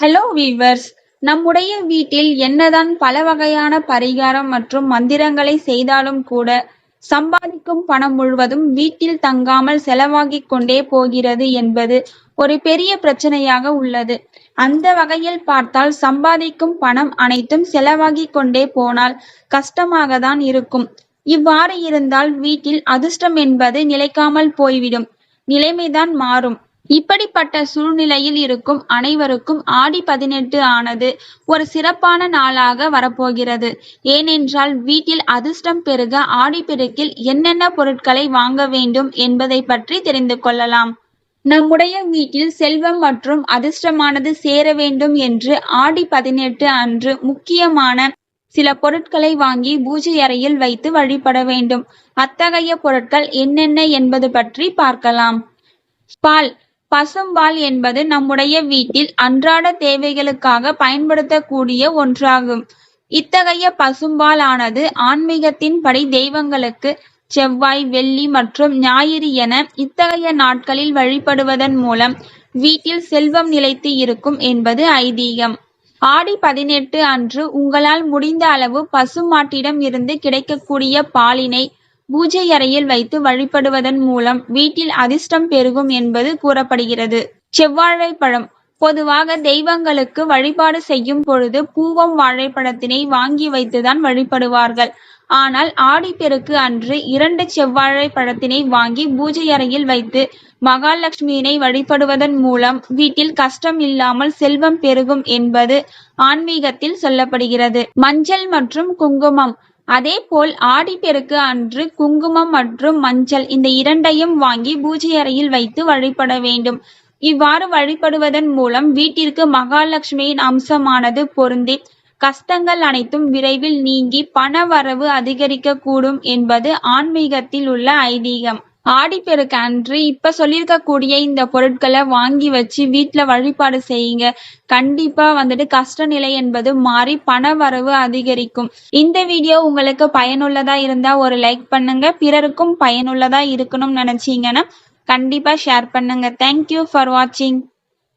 Hello viewers, நம்முடைய வீட்டில் என்னதான் பல வகையான பரிகாரம் மற்றும் மந்திரங்களை செய்தாலும் கூட சம்பாதிக்கும் பணம் முழுவதும் வீட்டில் தங்காமல் செலவாகிக் கொண்டே போகிறது என்பது ஒரு பெரிய பிரச்சனையாக உள்ளது. அந்த வகையில் பார்த்தால் சம்பாதிக்கும் பணம் அனைத்தும் செலவாகிக் கொண்டே போனால் கஷ்டமாக தான் இருக்கும். இவ்வாறு இருந்தால் வீட்டில் அதிர்ஷ்டம் என்பது நிலைக்காமல் போய்விடும், நிலைமைதான் மாறும். இப்படிப்பட்ட சூழ்நிலையில் இருக்கும் அனைவருக்கும் ஆடி 18 ஆனது ஒரு சிறப்பான நாளாக வரப்போகிறது. ஏனென்றால் வீட்டில் அதிர்ஷ்டம் பெருக ஆடிப்பெருக்கில் என்னென்ன பொருட்களை வாங்க வேண்டும் என்பதை பற்றி தெரிந்து கொள்ளலாம். நம்முடைய வீட்டில் செல்வம் மற்றும் அதிர்ஷ்டமானது சேர வேண்டும் என்று ஆடி 18 அன்று முக்கியமான சில பொருட்களை வாங்கி பூஜை அறையில் வைத்து வழிபட வேண்டும். அத்தகைய பொருட்கள் என்னென்ன என்பது பற்றி பார்க்கலாம். பால். பசும்பால் என்பது நம்முடைய வீட்டில் அன்றாட தேவைகளுக்காக பயன்படுத்தக்கூடிய ஒன்றாகும். இத்தகைய பசும்பால் ஆனது ஆன்மீகத்தின்படி தெய்வங்களுக்கு செவ்வாய், வெள்ளி மற்றும் ஞாயிறு என இத்தகைய நாட்களில் வழிபடுவதன் மூலம் வீட்டில் செல்வம் நிலைத்து இருக்கும் என்பது ஐதீகம். ஆடி 18 அன்று உங்களால் முடிந்த அளவு பசுமாட்டிடம் இருந்து கிடைக்கக்கூடிய பாலினை பூஜை அறையில் வைத்து வழிபடுவதன் மூலம் வீட்டில் அதிர்ஷ்டம் பெருகும் என்பது கூறப்படுகிறது. செவ்வாழைப்பழம். பொதுவாக தெய்வங்களுக்கு வழிபாடு செய்யும் பொழுது பூவம் வாழைப்பழத்தினை வாங்கி வைத்துதான் வழிபடுவார்கள். ஆனால் ஆடிப்பெருக்கு அன்று 2 செவ்வாழை பழத்தினை வாங்கி பூஜை அறையில் வைத்து மகாலட்சுமியினை வழிபடுவதன் மூலம் வீட்டில் கஷ்டம் இல்லாமல் செல்வம் பெருகும் என்பது ஆன்மீகத்தில் சொல்லப்படுகிறது. மஞ்சள் மற்றும் குங்குமம். அதேபோல் ஆடிப்பெருக்கு அன்று குங்குமம் மற்றும் மஞ்சள் இந்த இரண்டையும் வாங்கி பூஜை அறையில் வைத்து வழிபட வேண்டும். இவ்வாறு வழிபடுவதன் மூலம் வீட்டிற்கு மகாலட்சுமியின் அம்சமானது பொருந்தி கஷ்டங்கள் அனைத்தும் விரைவில் நீங்கி பண வரவு அதிகரிக்க கூடும் என்பது ஆன்மீகத்தில் உள்ள ஐதீகம். ஆடிப்பெருக்கு அன்று இப்ப சொல்லியிருக்கக்கூடிய இந்த பொருட்களை வாங்கி வச்சு வீட்டுல வழிபாடு செய்யுங்க. கண்டிப்பா கஷ்ட நிலை என்பது மாறி பண வரவு அதிகரிக்கும். இந்த வீடியோ உங்களுக்கு பயனுள்ளதா இருந்தா ஒரு லைக் பண்ணுங்க. பிறருக்கும் பயனுள்ளதா இருக்கணும்னு நினைச்சீங்கன்னா கண்டிப்பா ஷேர் பண்ணுங்க. தேங்க்யூ ஃபார் வாட்சிங்.